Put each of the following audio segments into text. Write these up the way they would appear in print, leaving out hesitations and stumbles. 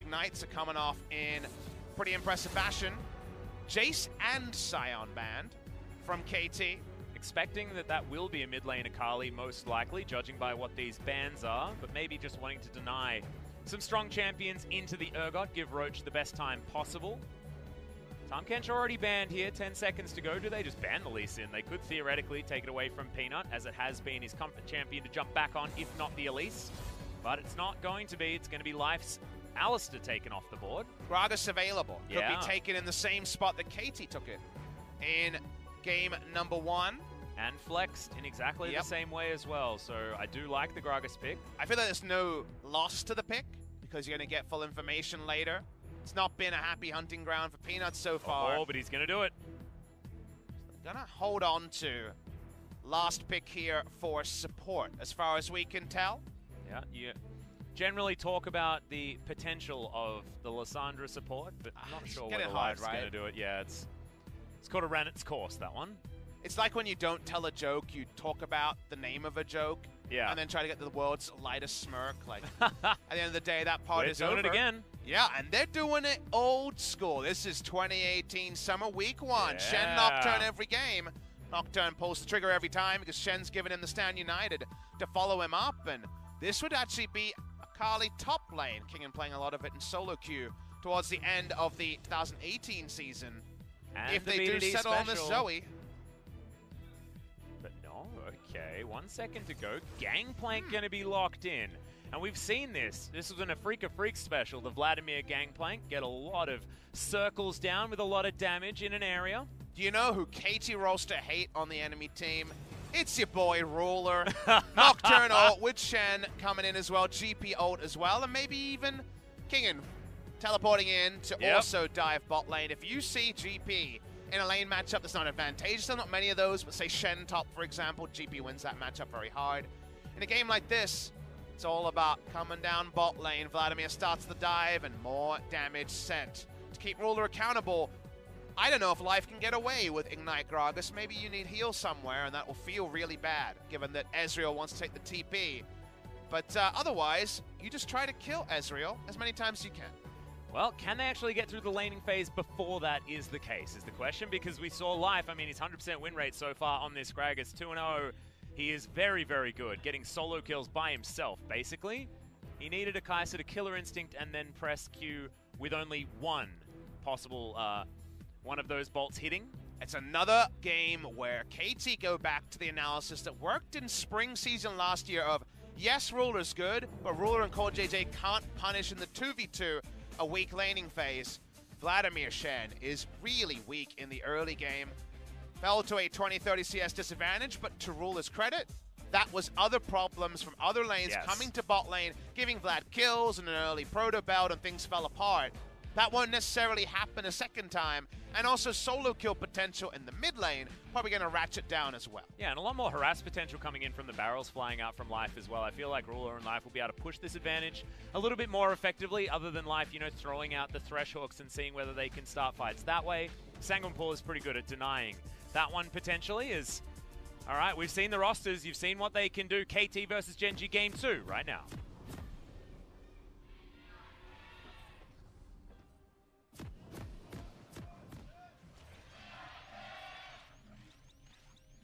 Ignites are coming off in pretty impressive fashion. Jace and Sion banned from KT. Expecting that that will be a mid lane Akali, most likely, judging by what these bans are, but maybe just wanting to deny some strong champions into the Urgot, give Roach the best time possible. Tahm-Kench already banned here, 10 seconds to go. Do they just ban the Lee Sin? They could theoretically take it away from Peanut, as it has been his comfort champion to jump back on, if not the Elise. But it's not going to be. It's going to be Life's Alistar taken off the board. Gragas available. Could Yeah. be taken in the same spot that KT took it in game number 1. And flexed in exactly the same way as well. So I do like the Gragas pick. I feel like there's no loss to the pick because you're going to get full information later. It's not been a happy hunting ground for Peanuts so far. Oh, but he's going to do it. Gonna hold on to last pick here for support, as far as we can tell. Yeah, you generally talk about the potential of the Lissandra support, but I'm not sure whether Life's going to do it. Yeah, it's called a ran its course, that one. It's like when you don't tell a joke, you talk about the name of a joke, and then try to get the world's lightest smirk. Like, at the end of the day, that part is over. We're doing it again. Yeah, and they're doing it old school. This is 2018 Summer Week 1. Shen Nocturne every game. Nocturne pulls the trigger every time because Shen's given him the Stand United to follow him up. And this would actually be a Kali top lane. Kingen playing a lot of it in solo queue towards the end of the 2018 season. And if the they do BDD settle on this special. Zoe. But no, okay, 1 second to go. Gangplank going to be locked in. And we've seen this. This was in a Freak of Freaks special. The Vladimir Gangplank get a lot of circles down with a lot of damage in an area. Do you know who KTRolster hate on the enemy team? It's your boy Ruler. Nocturne ult with Shen coming in as well. GP ult as well. And maybe even Kingen teleporting in to also dive bot lane. If you see GP in a lane matchup that's not advantageous, there's not many of those, but say Shen top, for example, GP wins that matchup very hard. In a game like this, it's all about coming down bot lane. Vladimir starts the dive and more damage sent. To keep Ruler accountable, I don't know if Life can get away with Ignite Gragas. Maybe you need heal somewhere, and that will feel really bad, given that Ezreal wants to take the TP. But otherwise, you just try to kill Ezreal as many times as you can. Well, can they actually get through the laning phase before that is the case, is the question, because we saw Life, I mean, his 100% win rate so far on this Gragas, 2-0. He is very, very good, getting solo kills by himself, basically. He needed a Kai'Sa to Killer Instinct and then press Q with only one possible, one of those bolts hitting. It's another game where KT go back to the analysis that worked in spring season last year of, yes, Ruler's good, but Ruler and ColdJJ can't punish in the 2v2 a weak laning phase. Vladimir Shen is really weak in the early game. Fell to a 20-30 CS disadvantage, but to Ruler's credit, that was other problems from other lanes coming to bot lane, giving Vlad kills and an early proto belt, and things fell apart. That won't necessarily happen a second time, and also solo kill potential in the mid lane, probably going to ratchet down as well. Yeah, and a lot more harass potential coming in from the barrels flying out from Life as well. I feel like Ruler and Life will be able to push this advantage a little bit more effectively, other than Life, you know, throwing out the thresh hooks and seeing whether they can start fights that way. Sanguinpool is pretty good at denying that one potentially. Is all right, we've seen the rosters, you've seen what they can do. KT versus Gen.G game 2 right now.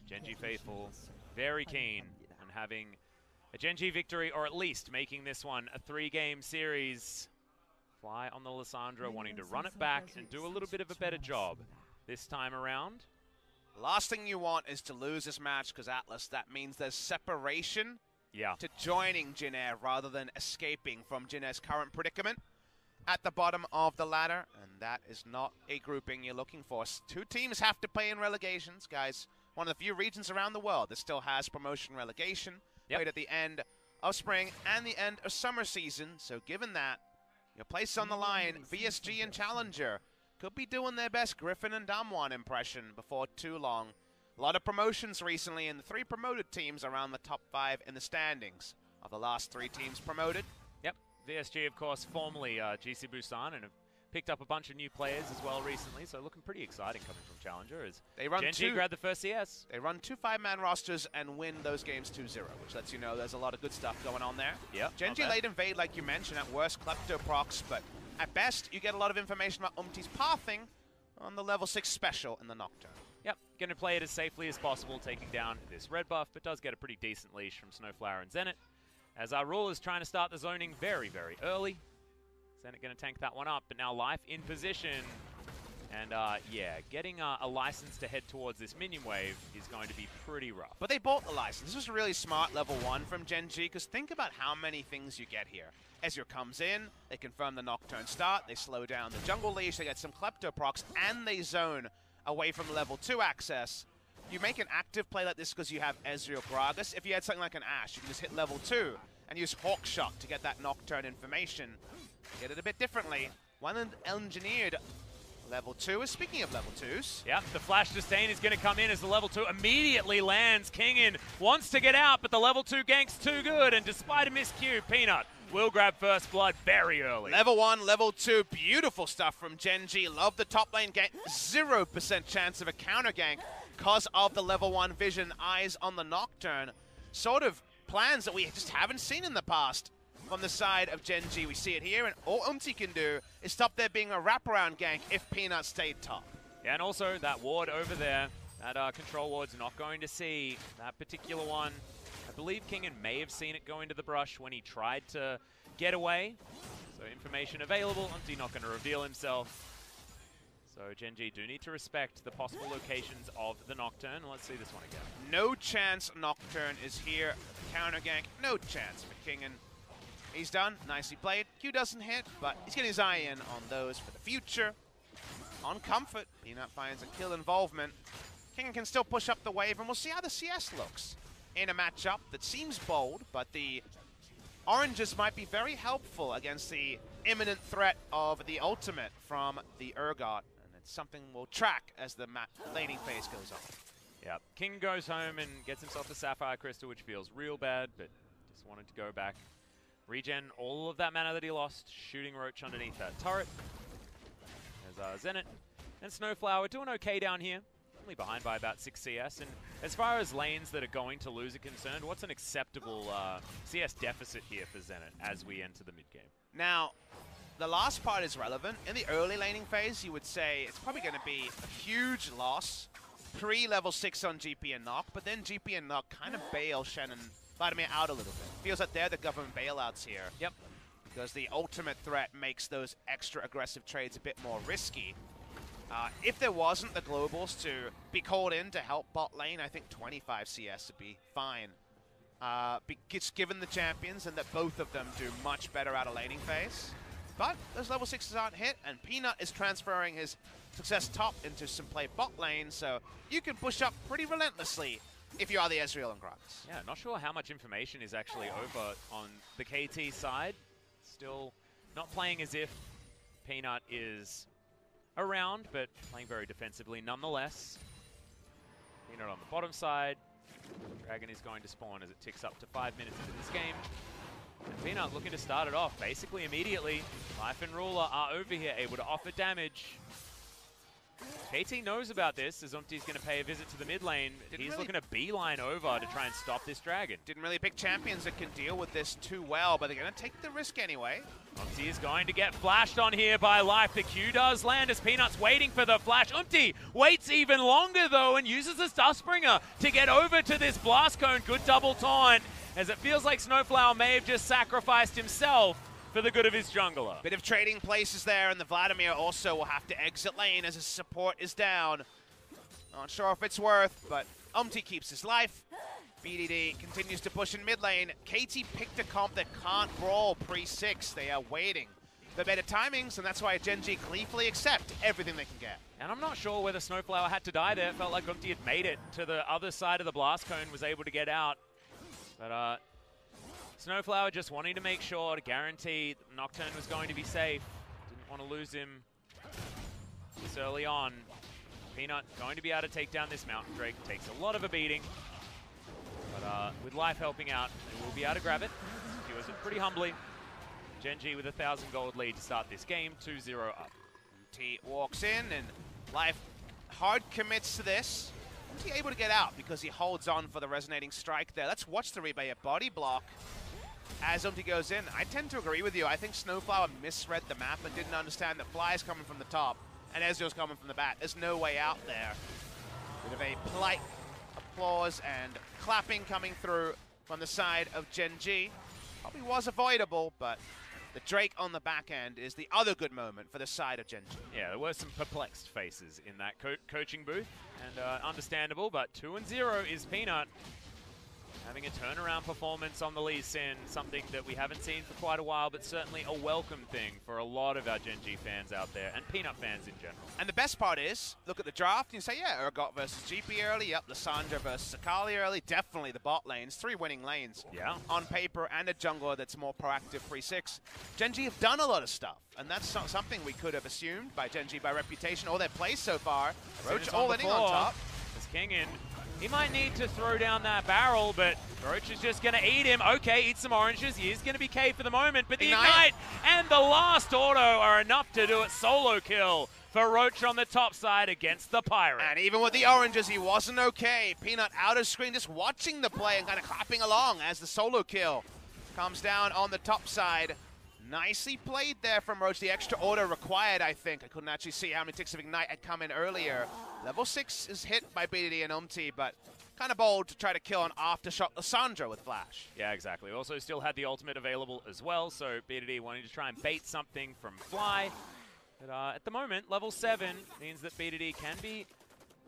Gen.G faithful, very keen on having a Gen.G victory, or at least making this one a 3-game series. Fly on the Lissandra, wanting to run it back and do a little bit of a better job this time around. Last thing you want is to lose this match, because Atlas, that means there's separation to joining Jin Air rather than escaping from Jin Air's current predicament at the bottom of the ladder, and that is not a grouping you're looking for. 2 teams have to play in relegations, guys. One of the few regions around the world that still has promotion relegation, played at the end of spring and the end of summer season. So given that, your place on the line, VSG and Challenger could be doing their best Griffin and Damwon impression before too long. A lot of promotions recently, and the 3 promoted teams around the top 5 in the standings of the last 3 teams promoted. Yep, VSG, of course, formerly GC Busan, and have picked up a bunch of new players as well recently, so looking pretty exciting coming from Challenger as they run Gen.G grabbed the first CS. They run 2 5-man rosters and win those games 2-0, which lets you know there's a lot of good stuff going on there. Yep, Gen.G late invade, like you mentioned, at worst klepto procs, but At best, you get a lot of information about UmTi's pathing on the level 6 special in the Nocturne. Yep, going to play it as safely as possible, taking down this red buff, but does get a pretty decent leash from SnowFlower and Zenit. As our Ruler's trying to start the zoning very, very early. Zenit going to tank that one up, but now Life in position. And yeah, getting a license to head towards this minion wave is going to be pretty rough. But they bought the license. This was really smart level 1 from Gen.G, because think about how many things you get here. Ezreal comes in, they confirm the Nocturne start, they slow down the jungle leash, they get some Klepto procs, and they zone away from level 2 access. You make an active play like this because you have Ezreal Gragas. If you had something like an Ashe, you can just hit level 2 and use Hawkshot to get that Nocturne information. Get it a bit differently. One engineered level 2 is speaking of level 2s. Yeah, the Flash Disdain is going to come in as the level 2 immediately lands. Kingen wants to get out, but the level 2 gank's too good, and despite a miscue, Peanut will grab first blood very early. Level 1, level 2, beautiful stuff from Gen.G. Love the top lane gank. 0% chance of a counter gank because of the level 1 vision, eyes on the Nocturne. Sort of plans that we just haven't seen in the past from the side of Gen.G. We see it here, and all UmTi can do is stop there being a wraparound gank if Peanut stayed top. Yeah, and also that ward over there, that control ward's not going to see that particular one. I believe Kingen may have seen it go into the brush when he tried to get away. So information available, UmTi not going to reveal himself. So Gen.G do need to respect the possible locations of the Nocturne. Let's see this one again. No chance Nocturne is here. Counter gank, no chance for Kingen. He's done, nicely played. Q doesn't hit, but he's getting his eye in on those for the future. On comfort, Peanut finds a kill involvement. Kingen can still push up the wave, and we'll see how the CS looks in a matchup that seems bold, but the oranges might be very helpful against the imminent threat of the ultimate from the Urgot, and it's something we'll track as the laning phase goes on. Yep, King goes home and gets himself a Sapphire Crystal, which feels real bad, but just wanted to go back. Regen all of that mana that he lost, shooting Roach underneath that turret. There's Zenit and SnowFlower doing okay down here, only behind by about 6 CS. And as far as lanes that are going to lose are concerned, what's an acceptable CS deficit here for Zenit as we enter the mid-game? Now, the last part is relevant. In the early laning phase, you would say it's probably going to be a huge loss pre-level 6 on GP and Nock, but then GP and Nock kind of bail Shen and Vladimir out a little bit. Feels like they're the government bailouts here. Yep. Because the ultimate threat makes those extra aggressive trades a bit more risky. If there wasn't the globals to be called in to help bot lane, I think 25 CS would be fine. Just given the champions and that both of them do much better out of laning phase. But those level 6s aren't hit, and Peanut is transferring his success top into some play bot lane, so you can push up pretty relentlessly if you are the Ezreal and Gragas. Yeah, not sure how much information is actually over on the KT side. Still not playing as if Peanut is around, but playing very defensively nonetheless. Peanut on the bottom side. Dragon is going to spawn as it ticks up to 5 minutes into this game. And Peanut looking to start it off basically immediately. Life and Ruler are over here, able to offer damage. KT knows about this, as UmTi's going to pay a visit to the mid lane. He's looking to beeline over to try and stop this dragon. Didn't really pick champions that can deal with this too well, but they're going to take the risk anyway. UmTi is going to get flashed on here by Life. The Q does land as Peanut's waiting for the flash. UmTi waits even longer though and uses the Dustbringer to get over to this Blast Cone. Good double taunt, as it feels like SnowFlower may have just sacrificed himself for the good of his jungler. Bit of trading places there, and the Vladimir also will have to exit lane as his support is down. Not sure if it's worth, but UmTi keeps his life. BDD continues to push in mid lane. KT picked a comp that can't brawl pre-6. They are waiting for better timings, and that's why Gen.G gleefully accept everything they can get. And I'm not sure whether SnowFlower had to die there. It felt like UmTi had made it to the other side of the Blast Cone, was able to get out. But SnowFlower just wanting to make sure to guarantee that Nocturne was going to be safe. Didn't want to lose him this early on. Peanut going to be able to take down this Mountain Drake. Takes a lot of a beating. But with Life helping out, they will be able to grab it. Secures it pretty humbly. Gen.G with 1,000 gold lead to start this game, 2-0 up. UmTi walks in, and Life hard commits to this. UmTi able to get out because he holds on for the resonating strike there. Let's watch the replay. A body block as UmTi goes in. I tend to agree with you. I think SnowFlower misread the map and didn't understand that Fly is coming from the top and Ezreal's coming from the back. There's no way out there. Bit of a polite applause and clapping coming through from the side of Gen.G. Probably was avoidable, but the Drake on the back end is the other good moment for the side of Gen.G. Yeah, there were some perplexed faces in that coaching booth, and understandable, but 2-0 is Peanut. Having a turnaround performance on the Lee Sin, something that we haven't seen for quite a while, but certainly a welcome thing for a lot of our Gen.G fans out there, and Peanut fans in general. And the best part is, look at the draft, and you say, yeah, Urgot versus GP early, yep, Lissandra versus Akali early, definitely the bot lanes, 3 winning lanes. Yeah. On paper, and a jungler that's more proactive 3-6. Gen.G have done a lot of stuff, and that's something we could have assumed by Gen.G by reputation or their play so far. Roach all inning on top. As Kingen, he might need to throw down that barrel, but Roach is just going to eat him. Okay, eat some oranges. He is going to be K for the moment, but the Ignite and the last auto are enough to do it. Solo kill for Roach on the top side against the Pirate. And even with the oranges, he wasn't okay. Peanut out of screen, just watching the play and kind of clapping along as the solo kill comes down on the top side. Nicely played there from Roach. The extra auto required, I think. I couldn't actually see how many ticks of Ignite had come in earlier. Level 6 is hit by BDD and UmTi, but kind of bold to try to kill an aftershock Lissandra with Flash. Yeah, exactly. Also still had the ultimate available as well, so BDD wanting to try and bait something from Fly. But at the moment, level 7 means that BDD can be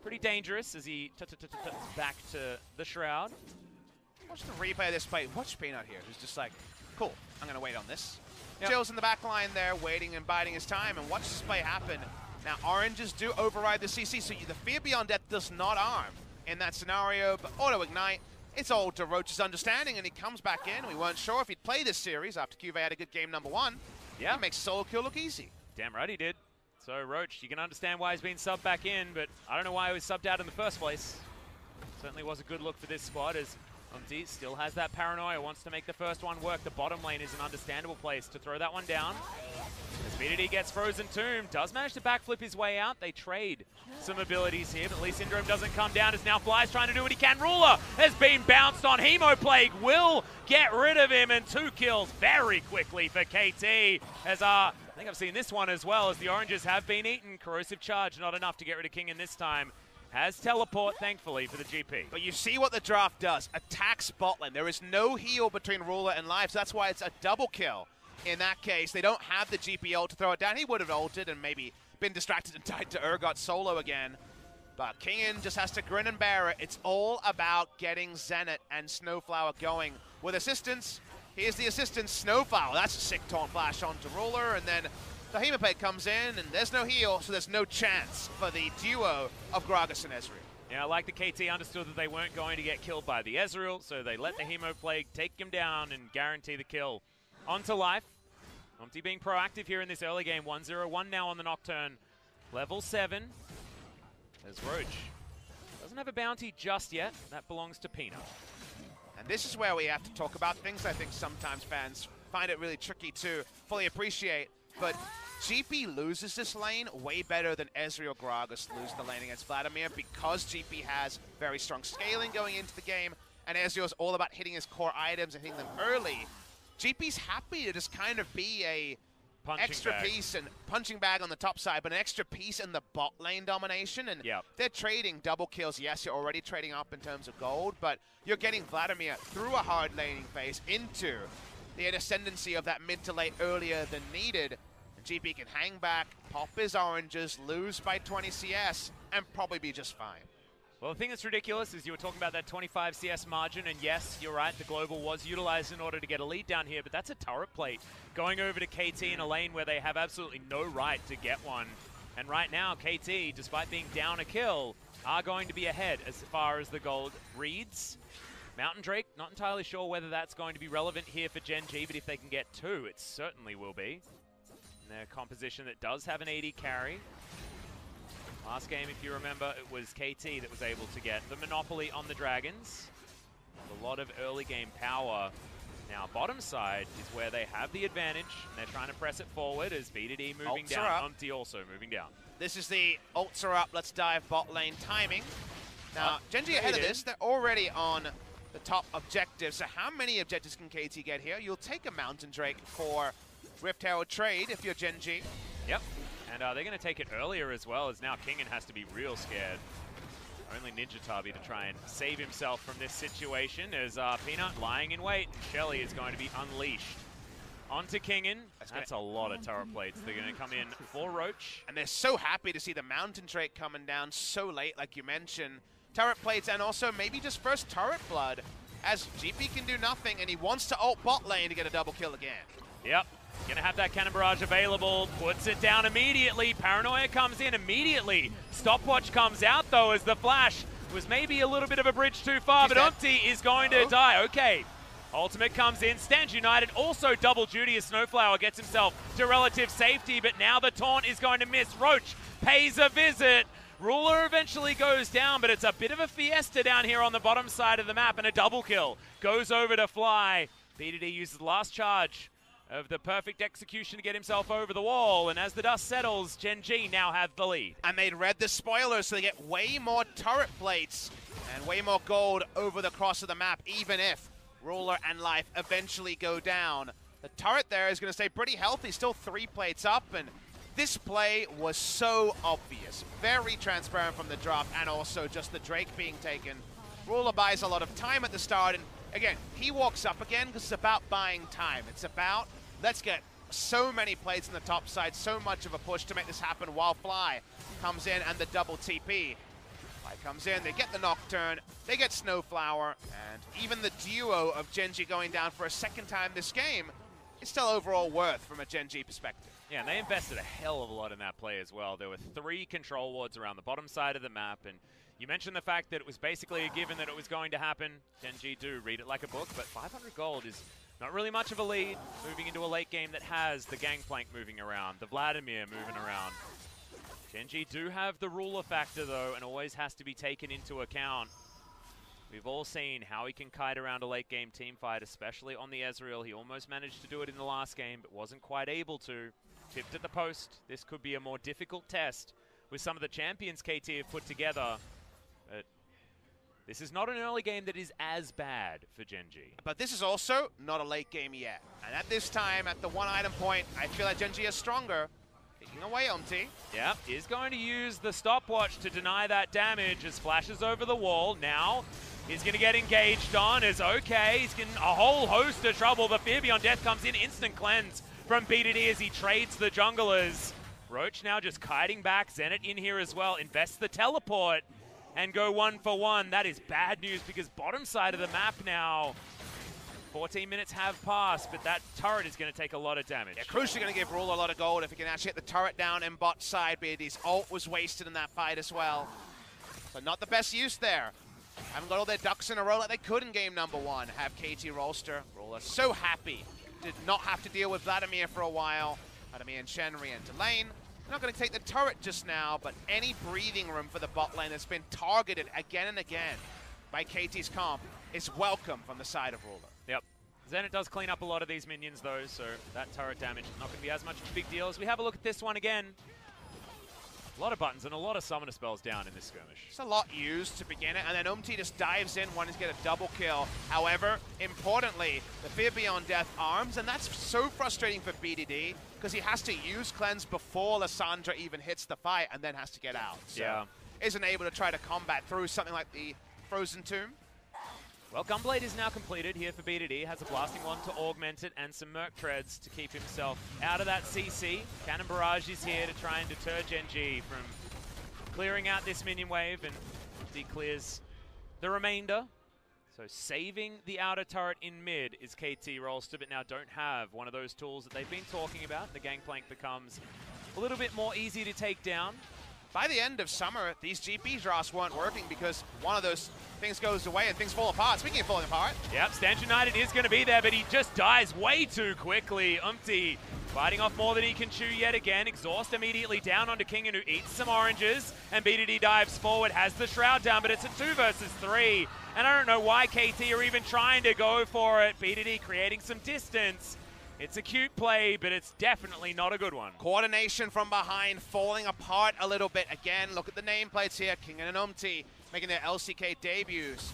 pretty dangerous as he back to the Shroud. Watch the replay of this play. Watch Peanut here, who's just like, cool, I'm going to wait on this. Yep. Chill's in the back line there, waiting and biding his time, and watch this play happen. Now, oranges do override the CC, so the Fear Beyond Death does not arm in that scenario, but auto-ignite, it's all to Roach's understanding, and he comes back in. We weren't sure if he'd play this series after CuVee had a good game number 1. Yeah. He makes solo kill look easy. Damn right he did. So, Roach, you can understand why he's been subbed back in, but I don't know why he was subbed out in the first place. Certainly was a good look for this squad, as UmTi still has that paranoia, wants to make the first one work. The bottom lane is an understandable place to throw that one down. As BDD gets Frozen Tomb, does manage to backflip his way out. They trade some abilities here, but Lee Syndrome doesn't come down as now Fly's trying to do what he can. Ruler has been bounced on. Hemoplague will get rid of him, and 2 kills very quickly for KT. As I think I've seen this one as well, as the oranges have been eaten. Corrosive Charge, not enough to get rid of Kingen this time. Has teleport, thankfully, for the GP. But you see what the draft does. Attacks bot lane. There is no heal between Ruler and Live, so that's why it's a double kill. In that case, they don't have the GP ult to throw it down. He would have ulted and maybe been distracted and died to Urgot solo again. But Kingen just has to grin and bear it. It's all about getting Zenit and SnowFlower going. With assistance, here's the assistance, SnowFlower. That's a sick taunt flash onto Ruler, and then the Hemoplague comes in, and there's no heal, so there's no chance for the duo of Gragas and Ezreal. Yeah, like the KT understood that they weren't going to get killed by the Ezreal, so they let the Hemoplague take him down and guarantee the kill. Onto life. UmTi being proactive here in this early game. 1-0-1 now on the Nocturne. Level 7. As Roach doesn't have a bounty just yet. That belongs to Peanut. And this is where we have to talk about things I think sometimes fans find it really tricky to fully appreciate. But GP loses this lane way better than Ezreal Gragas lose the lane against Vladimir, because GP has very strong scaling going into the game, and Ezreal's all about hitting his core items and hitting them early. GP's happy to just kind of be a extra piece and punching bag on the top side, but an extra piece in the bot lane domination. And they're trading double kills. Yes, you're already trading up in terms of gold, but you're getting Vladimir through a hard laning phase into the ascendancy of that mid to late earlier than needed. And GP can hang back, pop his oranges, lose by 20 CS, and probably be just fine. Well, the thing that's ridiculous is you were talking about that 25 CS margin, and yes, you're right, the global was utilized in order to get a lead down here, but that's a turret plate going over to KT in a lane where they have absolutely no right to get one. And right now, KT, despite being down a kill, are going to be ahead as far as the gold reads. Mountain Drake, not entirely sure whether that's going to be relevant here for Gen.G, but if they can get 2, it certainly will be. And their composition that does have an AD carry. Last game, if you remember, it was KT that was able to get the monopoly on the Dragons. A lot of early game power. Now, bottom side is where they have the advantage, and they're trying to press it forward as BDD moving down. UmTi also moving down. This is the ults are up, let's dive bot lane timing. Now, Gen.G ahead of this, they're already on the top objectives. So how many objectives can KT get here? You'll take a Mountain Drake for Rift Herald trade if you're Gen.G. Yep, and they're going to take it earlier as well, as now Kingen has to be real scared. Only Ninja Tabi to try and save himself from this situation, as Peanut lying in wait, and Shelly is going to be unleashed. Onto Kingen. That's a lot of turret plates. They're going to come in for Roach. And they're so happy to see the Mountain Drake coming down so late, like you mentioned. Turret plates and also maybe just first turret blood, as GP can do nothing, and he wants to ult bot lane to get a double kill again. Yep. Gonna have that cannon barrage available, puts it down immediately. Paranoia comes in immediately. Stopwatch comes out though, as the flash was maybe a little bit of a bridge too far, but UmTi is going to die. Okay. Ultimate comes in, stands united, also double duty as SnowFlower gets himself to relative safety, but now the taunt is going to miss. Roach pays a visit. Ruler eventually goes down, but it's a bit of a fiesta down here on the bottom side of the map, and a double kill goes over to Fly. BDD uses the last charge of the perfect execution to get himself over the wall, and as the dust settles, Gen.G now have the lead. And they'd read the spoilers, so they get way more turret plates and way more gold over the cross of the map, even if Ruler and Life eventually go down. The turret there is going to stay pretty healthy, still 3 plates up, and this play was so obvious. Very transparent from the drop, and also just the Drake being taken. Ruler buys a lot of time at the start, and again, he walks up again because it's about buying time. It's about, let's get so many plates in the top side, so much of a push to make this happen while Fly comes in and the double TP. Fly comes in, they get the Nocturne, they get SnowFlower, and even the duo of Gen.G going down for a second time this game is still overall worth from a Gen.G perspective. Yeah, and they invested a hell of a lot in that play as well. There were 3 control wards around the bottom side of the map, and you mentioned the fact that it was basically a given that it was going to happen. Gen.G do read it like a book, but 500 gold is not really much of a lead, moving into a late game that has the Gangplank moving around, the Vladimir moving around. Gen.G do have the ruler factor though, and always has to be taken into account. We've all seen how he can kite around a late game team fight, especially on the Ezreal. He almost managed to do it in the last game, but wasn't quite able to. Tipped at the post. This could be a more difficult test with some of the champions KT have put together. But this is not an early game that is as bad for Gen.G. But this is also not a late game yet. And at this time, at the 1 item point, I feel like Gen.G is stronger. Taking away UmTi. Yeah, is going to use the stopwatch to deny that damage as flashes over the wall. Now he's going to get engaged on as okay. He's getting a whole host of trouble. The Fear Beyond Death comes in, instant cleanse from BDD as he trades the junglers. Roach now just kiting back. Zenit in here as well. Invests the teleport and go 1 for 1. That is bad news because bottom side of the map now, 14 minutes have passed, but that turret is going to take a lot of damage. Yeah, crucially going to give Ruler a lot of gold if he can actually get the turret down in bot side. BDD's ult was wasted in that fight as well. So not the best use there. Haven't got all their ducks in a row like they could in game number 1. Have KTRolster. Ruler so happy. Did not have to deal with Vladimir for a while. Vladimir and Shen re-enter lane. They're not going to take the turret just now, but any breathing room for the bot lane that's been targeted again and again by KT's comp is welcome from the side of Ruler. Yep. Zenit does clean up a lot of these minions though, so that turret damage is not going to be as much of a big deal as we have a look at this one again. A lot of buttons and a lot of summoner spells down in this skirmish. It's a lot used to begin it, and then UmTi just dives in, wanting to get a double kill. However, importantly, the Fear Beyond Death arms, and that's so frustrating for BDD, because he has to use Cleanse before Lissandra even hits the fight, and then has to get out. So yeah. Isn't able to try to combat through something like the Frozen Tomb. Well, Gunblade is now completed here for BDD. Has a Blasting Wand to augment it and some Merc Treads to keep himself out of that CC. Cannon Barrage is here to try and deter Gen.G from clearing out this minion wave, and he clears the remainder. So saving the outer turret in mid is KTRolster, but now don't have one of those tools that they've been talking about. The Gangplank becomes a little bit more easy to take down. By the end of summer, these GP drafts weren't working because one of those things goes away and things fall apart. Speaking of falling apart. Yep, Stand United is going to be there, but he just dies way too quickly. UmTi fighting off more than he can chew yet again. Exhaust immediately down onto Kingen, who eats some oranges, and BDD dives forward, has the Shroud down, but it's a 2 versus 3. And I don't know why KT are even trying to go for it. BDD creating some distance. It's a cute play, but it's definitely not a good one. Coordination from behind, falling apart a little bit. Again, look at the nameplates here. Kingen and UmTi making their LCK debuts.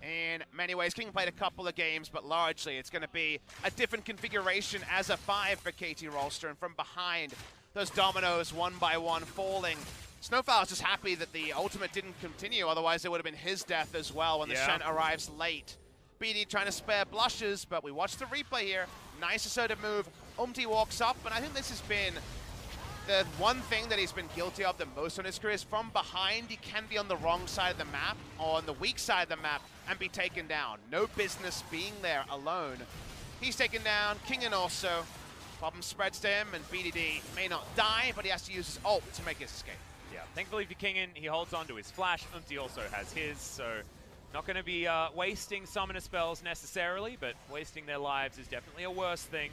In many ways, King played a couple of games, but largely it's going to be a different configuration as a 5 for KTRolster, and from behind, those dominoes one by one falling. SnowFlower's just happy that the ultimate didn't continue, otherwise it would have been his death as well when the Shen arrives late. BD trying to spare blushes, but we watch the replay here. Nice assertive move. UmTi walks up, and I think this has been the one thing that he's been guilty of the most on his career is from behind, he can be on the wrong side of the map, or on the weak side of the map, and be taken down. No business being there alone. He's taken down, Kingen also. Problem spreads to him, and BDD may not die, but he has to use his ult to make his escape. Yeah, thankfully for Kingen, he holds on to his flash. UmTi also has his, so not going to be wasting summoner spells necessarily, but wasting their lives is definitely a worse thing.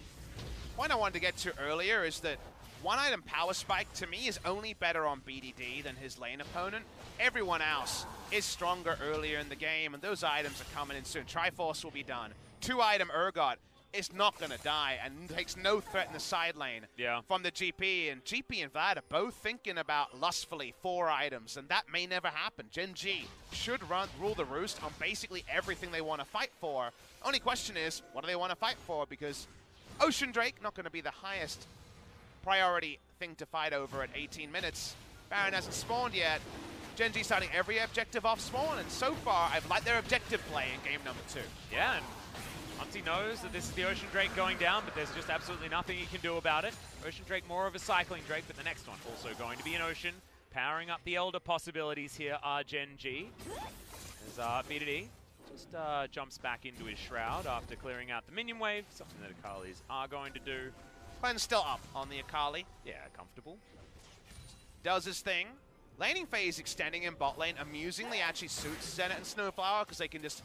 Point I wanted to get to earlier is that one item Power Spike, to me, is only better on BDD than his lane opponent. Everyone else is stronger earlier in the game, and those items are coming in soon. Triforce will be done. 2-item Urgot is not going to die and takes no threat in the side lane from the GP. And GP and Vlad are both thinking about lustfully 4 items, and that may never happen. Gen.G should rule the roost on basically everything they want to fight for. Only question is, what do they want to fight for? Because Ocean Drake, not going to be the highest priority thing to fight over at 18 minutes. Baron hasn't spawned yet. Gen.G starting every objective off spawn, and so far I've liked their objective play in game number 2. Yeah, and UmTi knows that this is the Ocean Drake going down, but there's just absolutely nothing he can do about it. Ocean Drake more of a cycling Drake, but the next one also going to be an Ocean. Powering up the Elder possibilities here are Gen.G. As BDD just jumps back into his Shroud after clearing out the minion wave, something that Akali's are going to do. Clean's still up on the Akali. Yeah, comfortable. Does his thing. Laning phase extending in bot lane amusingly actually suits Zenit and SnowFlower because they can just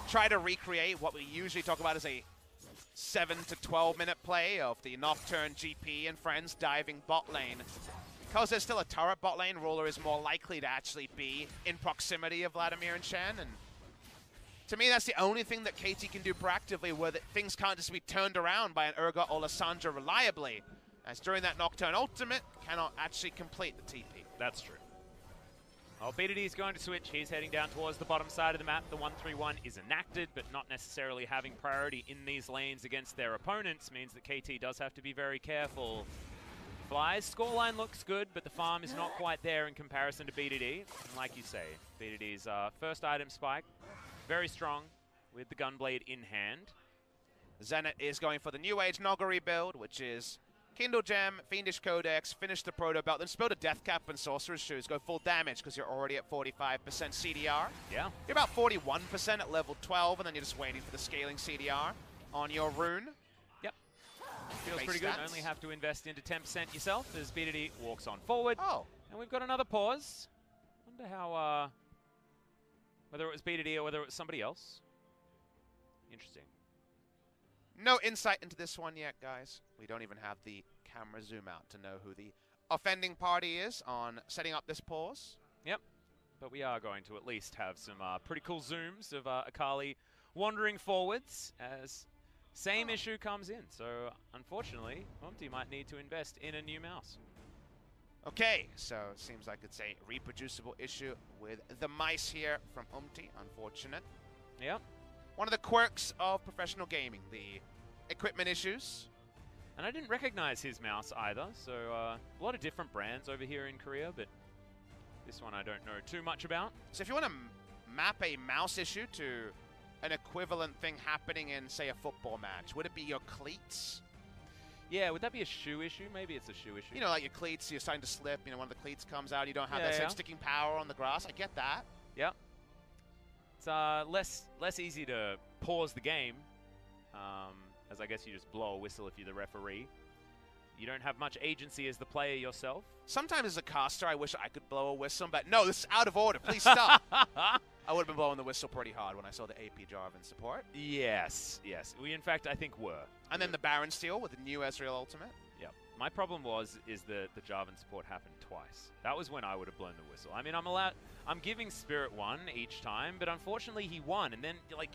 try to recreate what we usually talk about as a 7 to 12 minute play of the Nocturne GP and friends diving bot lane. Because there's still a turret bot lane, Ruler is more likely to actually be in proximity of Vladimir and Shen. And to me, that's the only thing that KT can do proactively, where things can't just be turned around by an Urgot or Lissandra reliably, as during that Nocturne ultimate, cannot actually complete the TP. That's true. Well, BDD is going to switch. He's heading down towards the bottom side of the map. The 1-3-1 is enacted, but not necessarily having priority in these lanes against their opponents means that KT does have to be very careful. Fly's scoreline looks good, but the farm is not quite there in comparison to BDD. And like you say, BDD's first item spike, very strong with the Gunblade in hand. Zenit is going for the New Age Noggery build, which is Kindle Gem, Fiendish Codex, finish the Proto Belt, then spill a Death Cap and Sorcerer's Shoes, go full damage because you're already at 45% CDR. Yeah. You're about 41% at level 12, and then you're just waiting for the scaling CDR on your rune. Yep. Feels Base pretty good. stats. Only have to invest into 10% yourself as BDD walks on forward. Oh. And we've got another pause. Wonder how, whether it was BDD or whether it was somebody else. Interesting. No insight into this one yet, guys. We don't even have the camera zoom out to know who the offending party is on setting up this pause. Yep. But we are going to at least have some pretty cool zooms of Akali wandering forwards as same issue comes in. So, unfortunately, UmTi might need to invest in a new mouse. Okay, so it seems like it's a reproducible issue with the mice here from UmTi. Unfortunate. Yep. One of the quirks of professional gaming, the equipment issues. And I didn't recognize his mouse either, so a lot of different brands over here in Korea, but this one I don't know too much about. So if you want to map a mouse issue to an equivalent thing happening in, say, a football match, would it be your cleats? Yeah, would that be a shoe issue? Maybe it's a shoe issue. You know, like your cleats, you're starting to slip, you know, one of the cleats comes out, you don't have that same sticking power on the grass. I get that. Yep. It's less easy to pause the game, as I guess you just blow a whistle if you're the referee. You don't have much agency as the player yourself. Sometimes as a caster, I wish I could blow a whistle, but no, this is out of order. Please stop. I would have been blowing the whistle pretty hard when I saw the AP Jarvan support. Yes, yes. We, in fact, I think were. And then the Baron steal with the new Ezreal ultimate. Yep. My problem is the Jarvan support happened twice. That was when I would have blown the whistle. I mean, I'm giving Spirit 1 each time, but unfortunately he won. And then, like,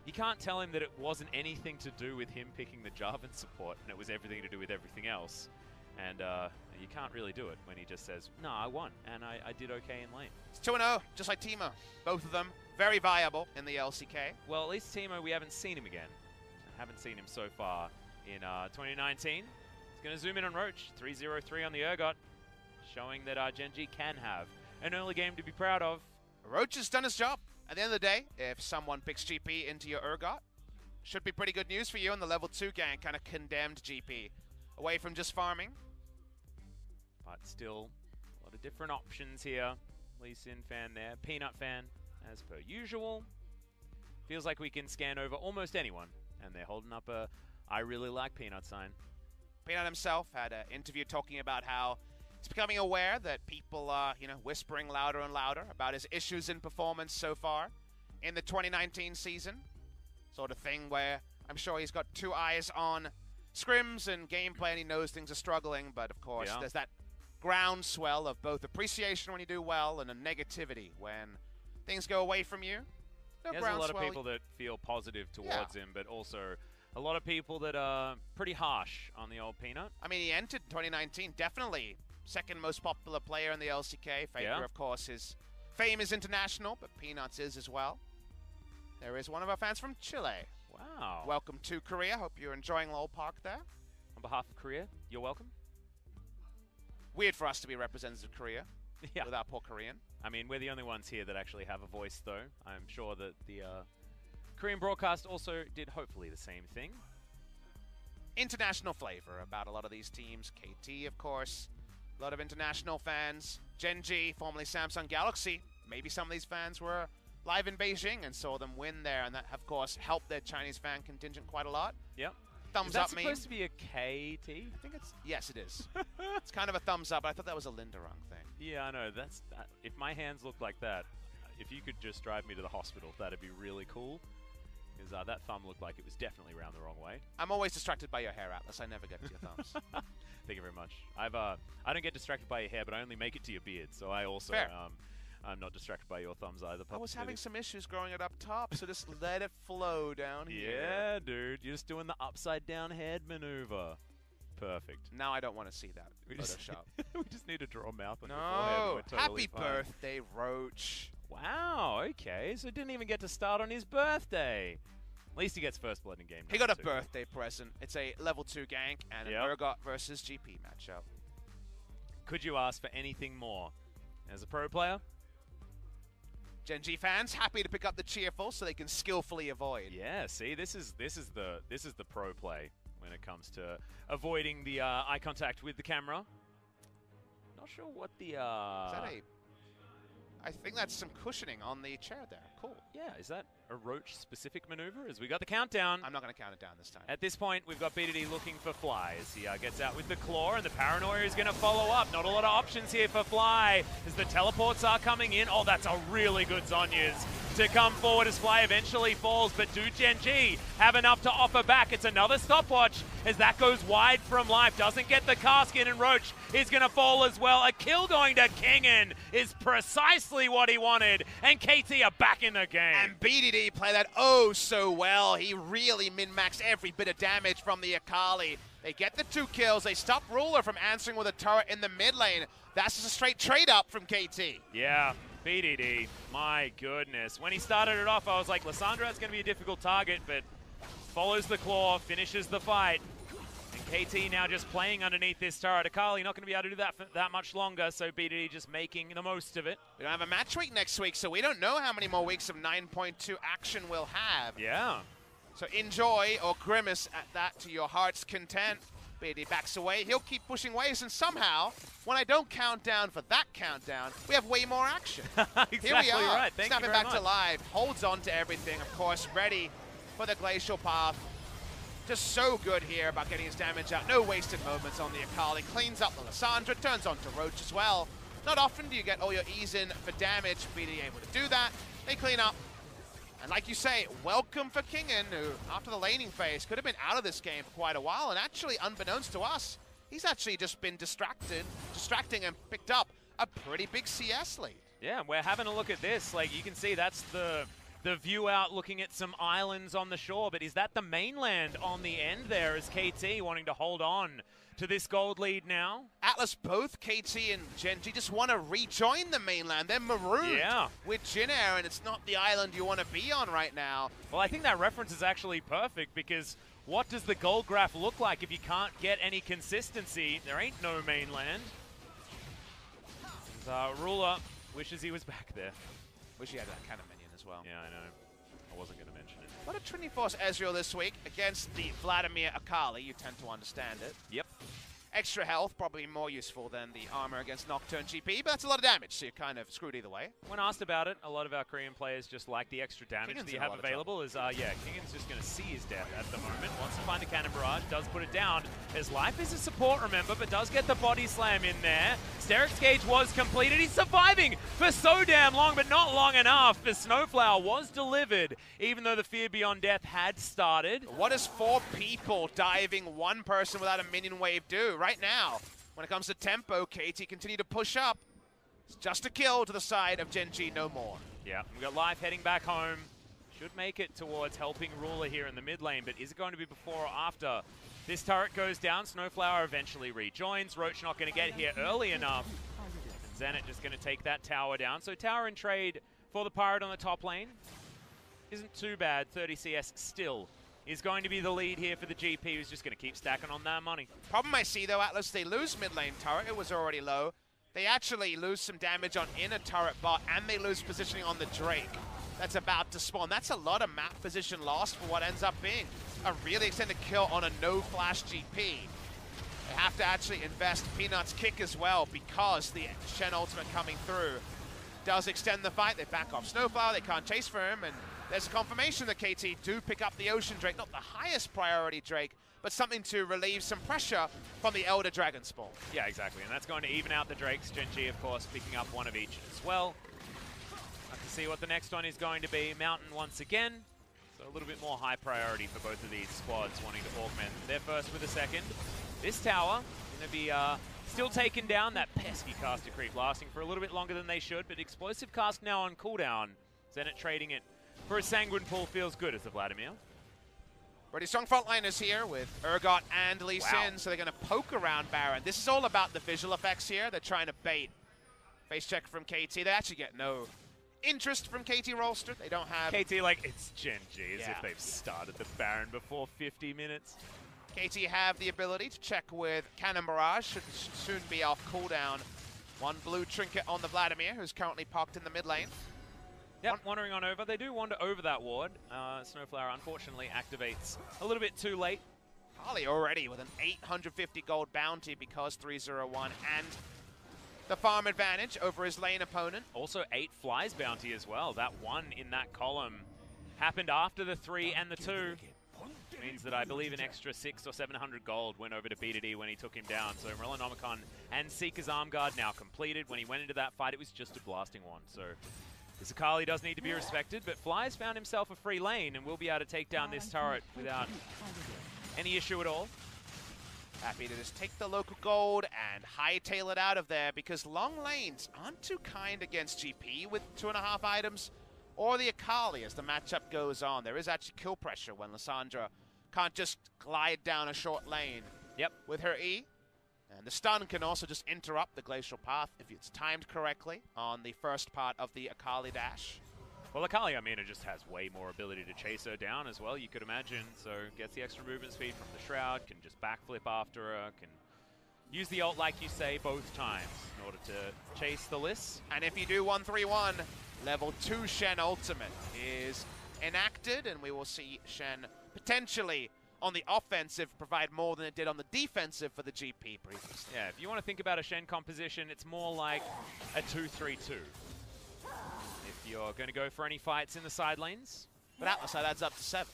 you can't tell him that it wasn't anything to do with him picking the Jarvan support, and it was everything to do with everything else. And You can't really do it when he just says, no, I won, and I did okay in lane. It's 2-0, just like Teemo. Both of them very viable in the LCK. Well, at least Teemo, we haven't seen him again. I haven't seen him so far in 2019. He's going to zoom in on Roach. 3-0-3 on the Urgot, showing that Gen.G can have an early game to be proud of. Roach has done his job. At the end of the day, if someone picks GP into your Urgot, should be pretty good news for you, and the level 2 gang kind of condemned GP away from just farming. But still, a lot of different options here. Lee Sin fan there, Peanut fan, as per usual. Feels like we can scan over almost anyone, and they're holding up a I really like Peanut sign. Peanut himself had an interview talking about how he's becoming aware that people are, whispering louder and louder about his issues in performance so far in the 2019 season. Sort of thing where I'm sure he's got two eyes on scrims and gameplay, and he knows things are struggling, but of course there's that groundswell of both appreciation when you do well and a negativity when things go away from you. There's a lot of people that feel positive towards him, but also a lot of people that are pretty harsh on the old Peanut. I mean, he entered 2019, definitely second most popular player in the LCK. Faker, of course, his fame is international, but Peanuts is as well. There is one of our fans from Chile. Wow. Welcome to Korea. Hope you're enjoying Lowell Park there. On behalf of Korea, you're welcome. Weird for us to be representatives of Korea with our poor Korean. I mean, we're the only ones here that actually have a voice, though. I'm sure that the Korean broadcast also did hopefully the same thing. International flavor about a lot of these teams. KT, of course. A lot of international fans. Gen.G, formerly Samsung Galaxy. Maybe some of these fans were live in Beijing and saw them win there, and that, of course, helped their Chinese fan contingent quite a lot. Yep. Thumbs up meme. Is that supposed to be a KT? I think it's... Yes, it is. It's kind of a thumbs up. I thought that was a Linderung thing. Yeah, I know. That's if my hands looked like that, if you could just drive me to the hospital, that'd be really cool. Because that thumb looked like it was definitely round the wrong way. I'm always distracted by your hair, Atlas. I never get to your thumbs. Thank you very much. I don't get distracted by your hair, but I only make it to your beard. So I also... I'm not distracted by your thumbs either. I was having some issues growing it up top, so just let it flow down here. Yeah, dude. You're just doing the upside down head maneuver. Perfect. Now I don't want to see that Photoshop. We just need to draw a mouth on your forehead. No. Happy birthday, Roach. Wow, okay. So didn't even get to start on his birthday. At least he gets first blood in game. He got a birthday present. It's a level 2 gank and an Urgot versus GP matchup. Could you ask for anything more? As a pro player? Gen.G fans happy to pick up the cheerful so they can skillfully avoid. Yeah, see, this is the pro play when it comes to avoiding the eye contact with the camera. Not sure what the Is that I think that's some cushioning on the chair there. Cool. Yeah, is that a Roach specific maneuver? As we got the countdown. I'm not going to count it down this time. At this point, we've got BDD looking for Fly as he gets out with the claw, and the paranoia is going to follow up. Not a lot of options here for Fly as the teleports are coming in. Oh, that's a really good Zhonya's to come forward as Fly eventually falls, but do Gen.G have enough to offer back? It's another stopwatch as that goes wide from life. Doesn't get the casket, and Roach is going to fall as well. A kill going to Kingen is precisely what he wanted, and KT are back in the game. And BDD play that oh so well. He really min-maxed every bit of damage from the Akali. They get the 2 kills. They stop Ruler from answering with a turret in the mid lane. That's just a straight trade up from KT. Yeah. BDD, my goodness. When he started it off, I was like, Lysandra is going to be a difficult target, but follows the claw, finishes the fight. And KT now just playing underneath this turret. Akali not going to be able to do that for that much longer, so BDD just making the most of it. We don't have a match week next week, so we don't know how many more weeks of 9.2 action we'll have. Yeah. So enjoy or grimace at that to your heart's content. BD backs away. He'll keep pushing waves, and somehow, when I don't count down for that countdown, we have way more action. Exactly. Here we are. Right. Thank Snapping you very back much. to live. Holds on to everything, of course. Ready for the glacial path. Just so good here about getting his damage out. No wasted moments on the Akali. Cleans up the Lysandra. Turns on to Roach as well. Not often do you get all your ease in for damage. BD able to do that. They clean up. And like you say, welcome for Kingen, who, after the laning phase, could have been out of this game for quite a while. And actually, unbeknownst to us, he's actually just been distracting and picked up a pretty big CS lead. Yeah, we're having a look at this. Like, you can see that's the view out looking at some islands on the shore. But is that the mainland on the end there as KT wanting to hold on to this gold lead now. Atlas, both KT and Gen.G just want to rejoin the mainland. They're marooned with Jin Air, and it's not the island you want to be on right now. Well, I think that reference is actually perfect, because what does the gold graph look like if you can't get any consistency? There ain't no mainland. Ruler wishes he was back there. Wish he had that kind of minion as well. Yeah, I know. I wasn't going to mention it. What a Trinity Force Ezreal this week against the Vladimir Akali. You tend to understand it. Yep. Extra health, probably more useful than the armor against Nocturne GP, but that's a lot of damage, so you're kind of screwed either way. When asked about it, a lot of our Korean players just like the extra damage Kingen's that you have available. Kingen's just going to see his death at the moment. Wants to find a Cannon Barrage, does put it down. His life is a support, remember, but does get the body slam in there. Sterak's Gauge was completed. He's surviving for so damn long, but not long enough. The SnowFlower was delivered, even though the Fear Beyond Death had started. What does 4 people diving one person without a minion wave do right now? When it comes to tempo, KT continue to push up. It's just a kill to the side of Gen.G, no more. Yeah, we've got Life heading back home. Should make it towards helping Ruler here in the mid lane, but is it going to be before or after? This turret goes down, SnowFlower eventually rejoins. Roach not going to get here early enough. And Zenit just going to take that tower down. So tower in trade for the Pirate on the top lane isn't too bad. 30 CS still is going to be the lead here for the GP, who's just going to keep stacking on that money. Problem I see, though, Atlas, they lose mid lane turret. It was already low. They actually lose some damage on inner turret bot, and they lose positioning on the Drake that's about to spawn. That's a lot of map position lost for what ends up being a really extended kill on a no-flash GP. They have to actually invest Peanut's kick as well, because the Shen ultimate coming through does extend the fight. They back off SnowFlower, they can't chase for him, and there's a confirmation that KT do pick up the Ocean Drake, not the highest priority Drake, but something to relieve some pressure from the Elder Dragon spawn. Yeah, exactly, and that's going to even out the Drakes. Gen.G, of course, picking up one of each as well. I can see what the next one is going to be. Mountain once again. So a little bit more high priority for both of these squads wanting to augment their first with a second. This tower going to be still taking down. That pesky caster creep lasting for a little bit longer than they should, but explosive cast now on cooldown. Zenit trading it for a Sanguine Pool feels good as the Vladimir. Pretty strong frontliners here with Urgot and Lee Sin, so they're going to poke around Baron. This is all about the visual effects here. They're trying to bait. Face check from KT. They actually get no interest from KTRolster. They don't have... KT like, it's Gen.G, as if they've started the Baron before 50 minutes. KT have the ability to check with Cannon Barrage. Should soon be off cooldown. One blue trinket on the Vladimir, who's currently parked in the mid lane. Yep, wandering on over. They do wander over that ward. SnowFlower unfortunately activates a little bit too late. Kali already with an 850 gold bounty because 301 and the farm advantage over his lane opponent. Also 8 flies bounty as well. That one in that column happened after the 3 and the 2. Means that I believe an extra 600 or 700 gold went over to B2D when he took him down. So Morellonomicon and Seeker's Arm Guard now completed. When he went into that fight, it was just a blasting one. So this Akali does need to be respected, but Fly's found himself a free lane and will be able to take down this turret without any issue at all. Happy to just take the local gold and hightail it out of there, because long lanes aren't too kind against GP with 2.5 items, or the Akali as the matchup goes on. There is actually kill pressure when Lissandra can't just glide down a short lane with her E. And the stun can also just interrupt the glacial path if it's timed correctly on the first part of the Akali dash. Well, Akali, I mean, it just has way more ability to chase her down as well, you could imagine. So gets the extra movement speed from the Shroud, can just backflip after her, can use the ult, like you say, both times in order to chase the Liss. And if you do 1-3-1, level 2 Shen ultimate is enacted, and we will see Shen potentially on the offensive provide more than it did on the defensive for the GP previously. Yeah, if you want to think about a Shen composition, it's more like a 2-3-2. If you're going to go for any fights in the side lanes. But Atlas, that adds up to 7.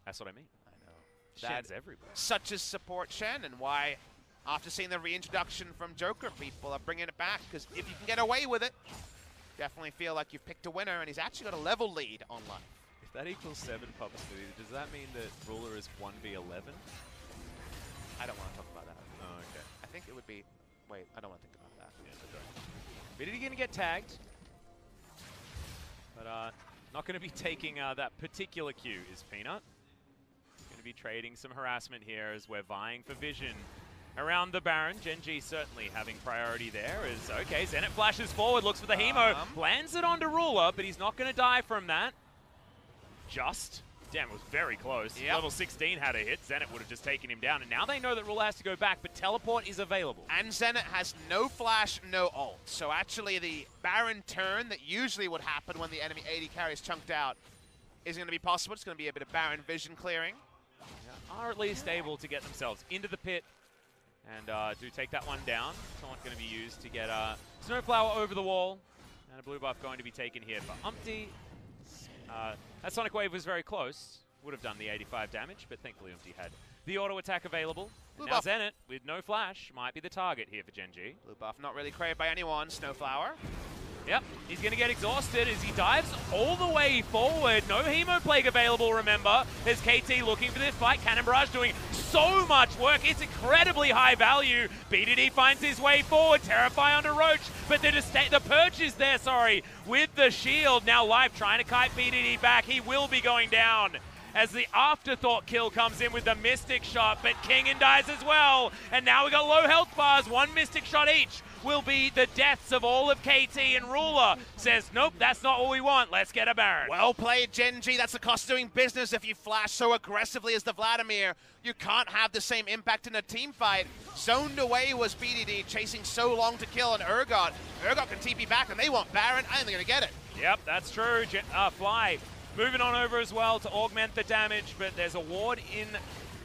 That's what I mean. I know. Shen's everywhere. Such as support Shen, and why, after seeing the reintroduction from Joker, people are bringing it back, because if you can get away with it, definitely feel like you've picked a winner, and he's actually got a level lead on life. If that equals 7 Papa Smoothie, does that mean that Ruler is 1v11? I don't want to talk about that. Oh, okay. I think it would be... Wait, I don't want to think about that. Yeah, don't. But he's going to get tagged. But not going to be taking that particular Q is Peanut. Going to be trading some harassment here as we're vying for vision around the Baron. Gen.G certainly having priority there. Is okay, Zenit flashes forward, looks for the Hemo, lands it onto Ruler, but he's not going to die from that. Damn, it was very close. Yep. Level 16 had a hit. Zenit would have just taken him down, and now they know that Ruler has to go back, but teleport is available. And Zenit has no flash, no ult. So actually the Baron turn that usually would happen when the enemy AD carry is chunked out isn't going to be possible. It's going to be a bit of Baron vision clearing. Are at least able to get themselves into the pit and do take that one down. It's not going to be used to get SnowFlower over the wall, and a blue buff going to be taken here for UmTi. That Sonic Wave was very close. Would have done the 85 damage, but thankfully UmTi had the auto attack available. And now Zenit, with no flash, might be the target here for Gen.G. Blue buff not really craved by anyone. SnowFlower. Yep, he's going to get exhausted as he dives all the way forward. No Hemo Plague available, remember. There's KT looking for this fight. Cannon Barrage doing so much work. It's incredibly high value. BDD finds his way forward. Terrify onto Roach, but the Perch is there, with the shield. Now Life trying to kite BDD back. He will be going down as the afterthought kill comes in with the Mystic Shot, but Kingen dies as well. And now we got low health bars. One Mystic Shot each will be the deaths of all of KT, and Ruler says, nope, that's not what we want. Let's get a Baron. Well played, Gen.G. That's the cost of doing business. If you flash so aggressively as the Vladimir, you can't have the same impact in a team fight. Zoned away was BDD, chasing so long to kill an Urgot. Urgot can TP back, and they want Baron. I think they're going to get it. Yep, that's true. Fly moving on over as well to augment the damage, but there's a ward in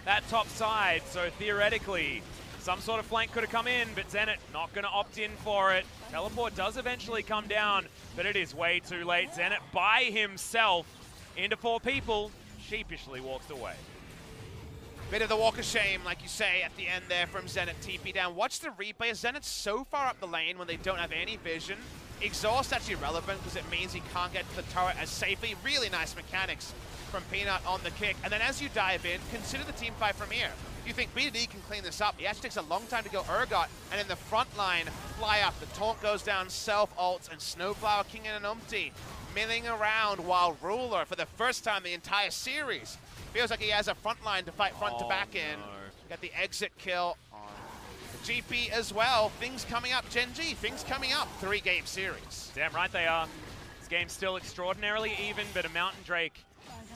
that top side, so theoretically, some sort of flank could have come in, but Zenit not going to opt in for it. Teleport does eventually come down, but it is way too late. Zenit by himself into 4 people, sheepishly walks away. Bit of the walk of shame, like you say, at the end there from Zenit. TP down. Watch the replay. Zenit's so far up the lane when they don't have any vision. Exhaust actually relevant because it means he can't get to the turret as safely. Really nice mechanics from Peanut on the kick. And then as you dive in, consider the team fight from here. You think BDD can clean this up? He actually takes a long time to go Urgot, and in the front line, fly up. The taunt goes down, self-ults, and SnowFlower, Kingen, and UmTi milling around while Ruler, for the first time the entire series, feels like he has a front line to fight front to back in. Got the exit kill on the GP as well. Things coming up, Gen.G, things coming up. 3-game series. Damn right they are. This game's still extraordinarily even, but a Mountain Drake